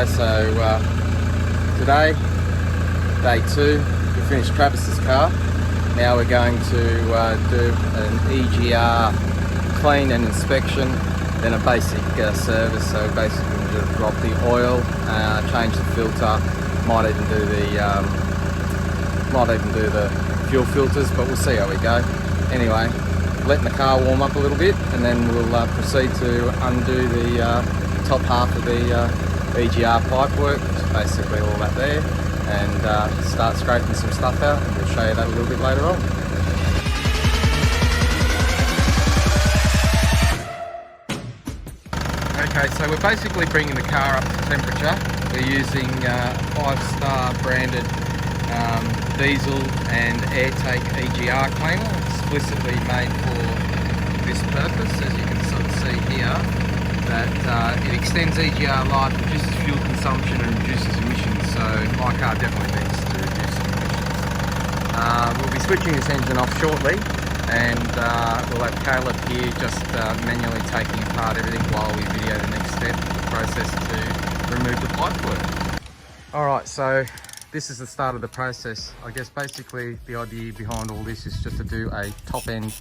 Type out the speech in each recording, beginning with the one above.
Okay, so today, day 2, we finished Travis's car. Now we're going to do an EGR clean and inspection, then a basic service. So basically we're going to drop the oil, change the filter, might even do the fuel filters, but we'll see how we go. Anyway, letting the car warm up a little bit, and then we'll proceed to undo the top half of the EGR pipework, which is basically all that there, and start scraping some stuff out, and we'll show you that a little bit later on. Okay, so we're basically bringing the car up to temperature. We're using 5 Star branded diesel and air take EGR cleaner, explicitly made for this purpose. As you can sort of see here, that it extends EGR life, reduces fuel consumption and reduces emissions. So my car definitely needs to reduce emissions. We'll be switching this engine off shortly, and we'll have Kaleb here just manually taking apart everything while we video the next step, the process to remove the pipework. Alright, so this is the start of the process. I guess basically the idea behind all this is just to do a top end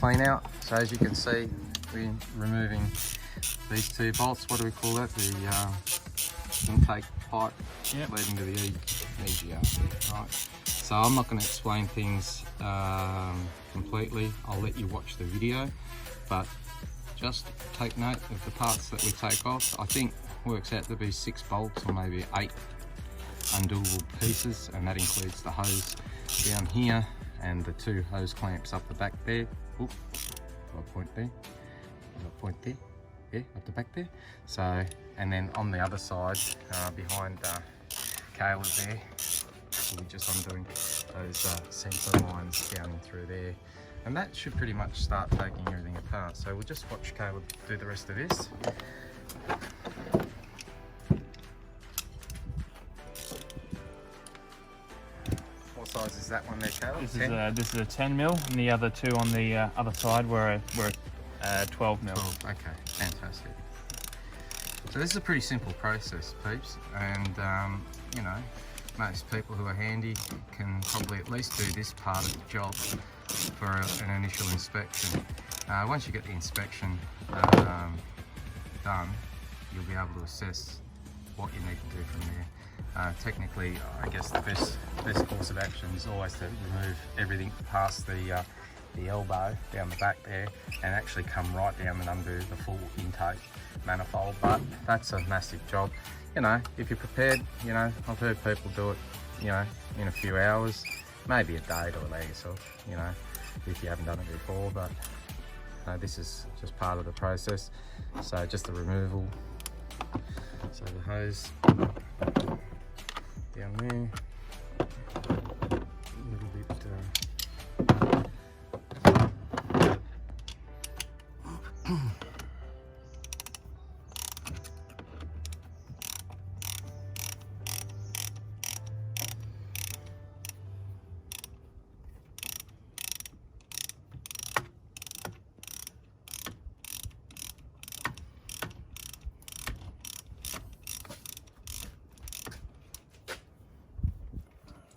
clean out. So as you can see, we're removing these 2 bolts. What do we call that? The intake pipe leading to the EGR. Right. So I'm not going to explain things completely. I'll let you watch the video, but just take note of the parts that we take off. I think works out to be 6 bolts or maybe 8 undoable pieces, and that includes the hose down here and the 2 hose clamps up the back there. Oop, got a point there. Got a point there. Yeah, up the back there. So, and then on the other side, behind Kaleb there, we'll be just undoing those sensor lines down in through there, and that should pretty much start taking everything apart. So we'll just watch Kaleb do the rest of this. What size is that one there, Kaleb? This is a 10mm, and the other 2 on the other side were 12mm. 12, okay, fantastic. So this is a pretty simple process, peeps, and you know, most people who are handy can probably at least do this part of the job for an initial inspection. Once you get the inspection done, you'll be able to assess what you need to do from there. Technically, I guess the best course of action is always to remove everything past the elbow down the back there, and actually come right down and undo the full intake manifold. But that's a massive job. You know, if you're prepared, you know, I've heard people do it, you know, in a few hours, maybe a day to allow yourself, you know, if you haven't done it before. But this is just part of the process. So just the removal. So the hose down there, a little bit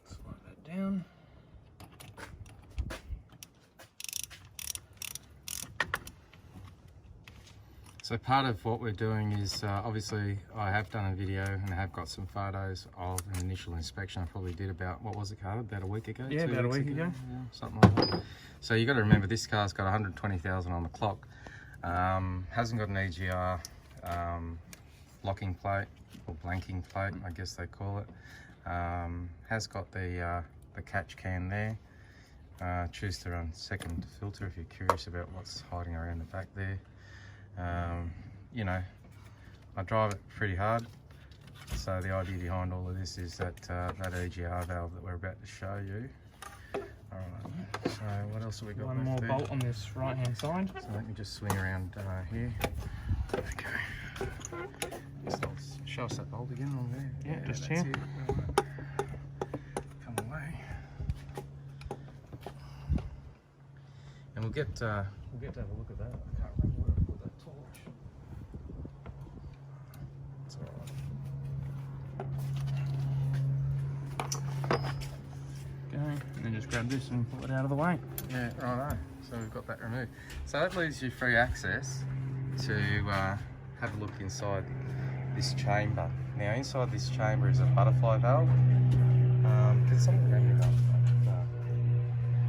Slide that down. So part of what we're doing is, obviously I have done a video and I have got some photos of an initial inspection. I probably did about, what was it, Kaleb? About a week ago? Yeah, about a week ago. Yeah, something like that. So you got to remember, this car's got 120,000 on the clock. Hasn't got an EGR locking plate, or blanking plate, I guess they call it. Has got the catch can there. Choose to run second filter if you're curious about what's hiding around the back there. You know, I drive it pretty hard, so the idea behind all of this is that that EGR valve that we're about to show you. Alright, so what else have we got? One more bolt on this right hand side. So let me just swing around here. Okay. Show us that bolt again on there. Yeah, just here. Right. Come away. And we'll get to have a look at that. I can't remember where I put that torch. It's alright. grab this and pull it out of the way. Yeah, righto. So we've got that removed. So that leaves you free access to have a look inside this chamber. Now inside this chamber is a butterfly valve. Can someone grab me that?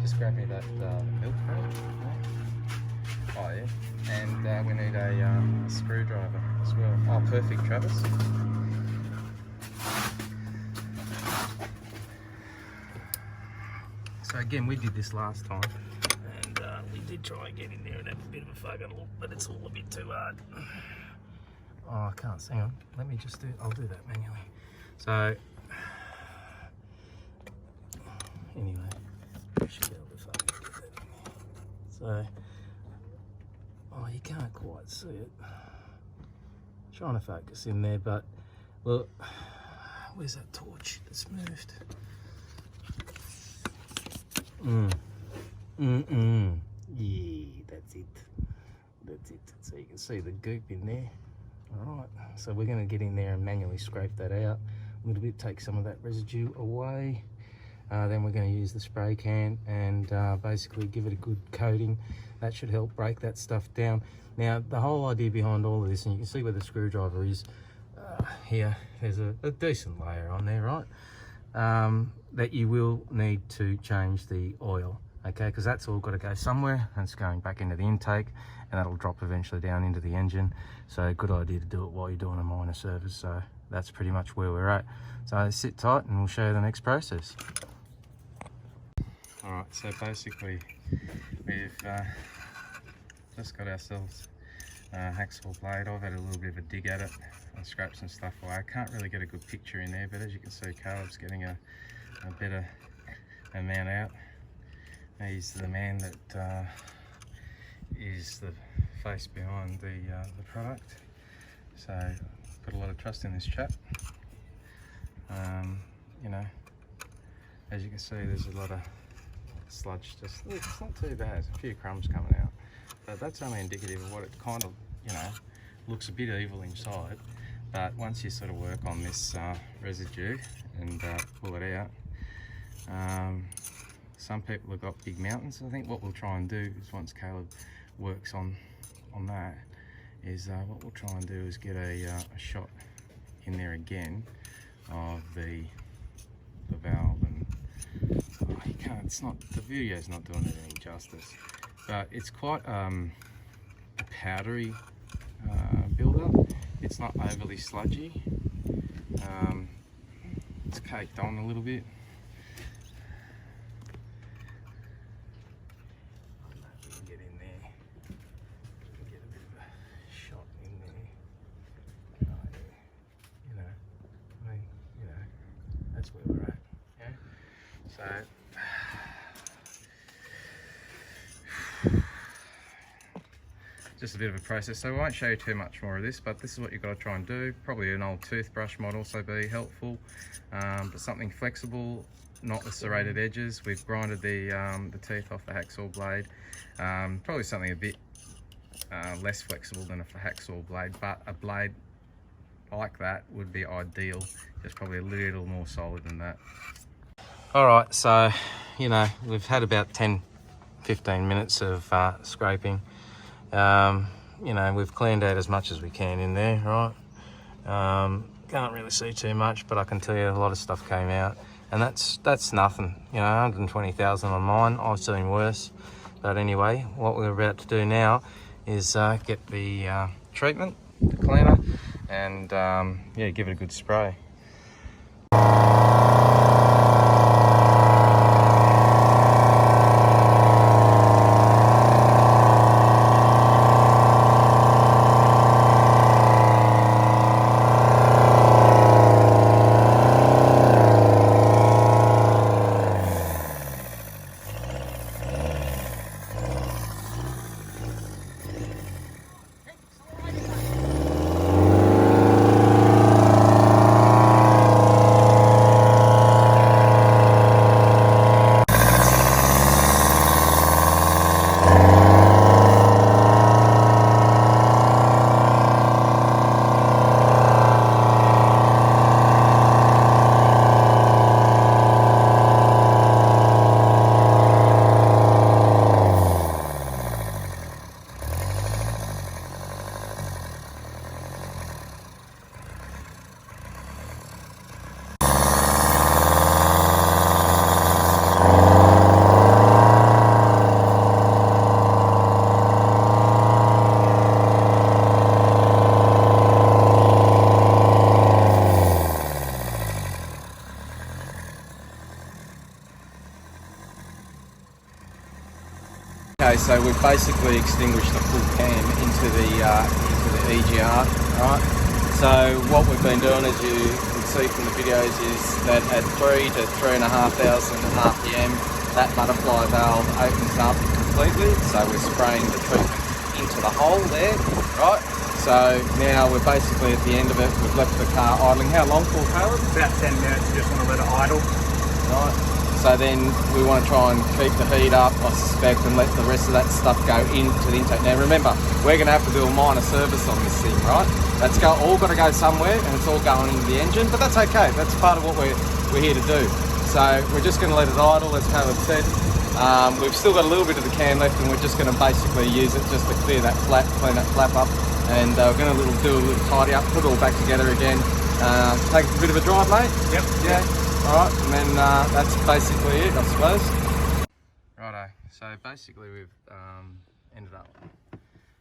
Just grab me that milk crate. Oh yeah. And we need a screwdriver as well. Oh, perfect, Travis. So again, we did this last time, and we did try and get in there and have a bit of a fucking look, but it's all a bit too hard. Oh, I can't. Hang on. Let me just do. I'll do that manually. So anyway, we should be able to fucking get that in there. So, oh, you can't quite see it. Trying to focus in there, but look, where's that torch that's moved? Yeah, that's it. That's it. So you can see the goop in there. All right. So we're going to get in there and manually scrape that out a little bit, take some of that residue away. Then we're going to use the spray can and basically give it a good coating. That should help break that stuff down. Now, the whole idea behind all of this, and you can see where the screwdriver is here, there's a decent layer on there, right? That you will need to change the oil, okay? Because that's all got to go somewhere, and it's going back into the intake, and that'll drop eventually down into the engine. So good idea to do it while you're doing a minor service. So that's pretty much where we're at. So sit tight and we'll show you the next process. All right, so basically we've just got ourselves a hacksaw blade. I've had a little bit of a dig at it and scraped some stuff away. I can't really get a good picture in there, but as you can see, Kaleb's getting a better amount out. He's the man that is the face behind the product. So put a lot of trust in this chap. You know, as you can see, there's a lot of sludge. Just it's not too bad. There's a few crumbs coming out, but that's only indicative of what it kind of, you know, looks a bit evil inside. But once you sort of work on this residue and pull it out, some people have got big mountains. I think what we'll try and do is, once Kaleb works on that, is what we'll try and do is get a shot in there again of the valve. And oh, you can't, it's not, the video's not doing it any justice, but it's quite a powdery build-up. It's not overly sludgy. It's caked on a little bit. I don't know if we can get in there. We can get a bit of a shot in there. You know, I mean, you know, that's where we're at. Yeah. So. Just a bit of a process, so we won't show you too much more of this, but this is what you've got to try and do. Probably an old toothbrush might also be helpful, but something flexible, not with serrated edges. We've grinded the teeth off the hacksaw blade. Probably something a bit less flexible than a hacksaw blade, but a blade like that would be ideal, just probably a little more solid than that. All right, so, you know, we've had about 10-15 minutes of scraping. You know, we've cleaned out as much as we can in there, right? Can't really see too much, but I can tell you a lot of stuff came out, and that's nothing. You know, 120,000 on mine. I've seen worse. But anyway, what we're about to do now is get the treatment, the cleaner, and yeah, give it a good spray. Okay, so we've basically extinguished the full cam into the EGR, right? So what we've been doing, as you can see from the videos, is that at 3 to 3,500 RPM, that butterfly valve opens up completely. So we're spraying the treatment into the hole there, right? So now we're basically at the end of it. We've left the car idling. How long for, Kaleb? About 10 minutes, you just want to let it idle. Right. So then we want to try and keep the heat up, I suspect, and let the rest of that stuff go into the intake. Now remember, we're going to have to do a minor service on this thing, right? That's all got to go somewhere, and it's all going into the engine, but that's okay. That's part of what we're here to do. So we're just going to let it idle, as Kaleb said. We've still got a little bit of the can left, and we're just going to basically use it just to clean that flap up, and we're going to do a little tidy up, put it all back together again. Take a bit of a drive, mate. Yep. Yeah. Alright, and then that's basically it, I suppose. Righto, so basically we've ended up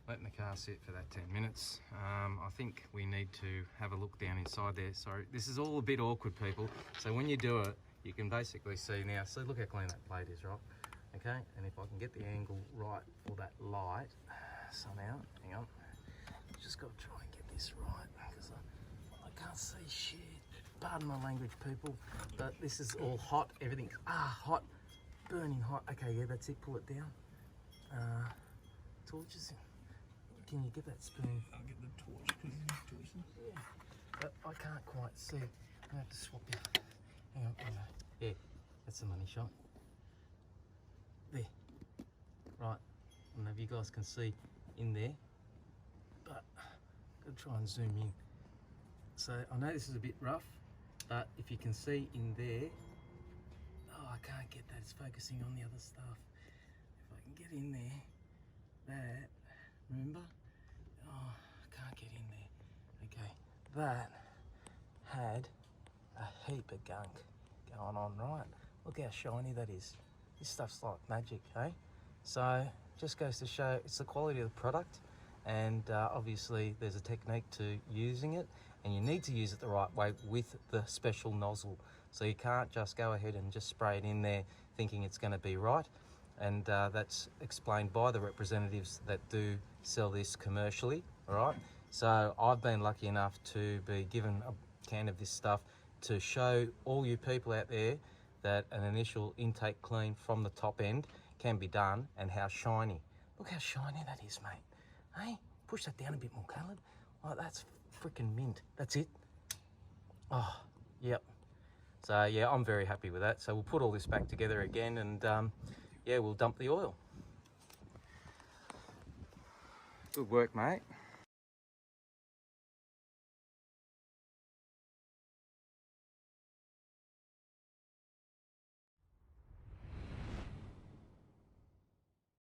letting the car sit for that 10 minutes. I think we need to have a look down inside there. Sorry, this is all a bit awkward, people. So when you do it, you can basically see now, so look how clean that plate is, right? Okay, and if I can get the angle right for that light, somehow, hang on. Just got to try and get this right, because I can't see shit. Pardon my language, people, but this is all hot. Everything's hot, burning hot. Okay, yeah, that's it. Pull it down. Torches. Can you get that spoon? I'll get the torch. Yeah, but I can't quite see. I have to swap it. Hang on. Yeah, that's the money shot. There. Right. I don't know if you guys can see in there, but I'm gonna try and zoom in. So I know this is a bit rough, but if you can see in there, I can't get that, it's focusing on the other stuff. If I can get in there, that, remember? I can't get in there. Okay, that had a heap of gunk going on, right? Look how shiny that is. This stuff's like magic, eh? So, just goes to show it's the quality of the product, and obviously there's a technique to using it, and you need to use it the right way with the special nozzle. So you can't just go ahead and just spray it in there thinking it's going to be right, and that's explained by the representatives that do sell this commercially. All right, so I've been lucky enough to be given a can of this stuff to show all you people out there that an initial intake clean from the top end can be done, and how shiny. Look how shiny that is, mate. Hey, push that down a bit more, Kaleb. Oh, that's freaking mint. That's it. Oh, yep. So yeah, I'm very happy with that. So we'll put all this back together again, and yeah, we'll dump the oil. Good work, mate.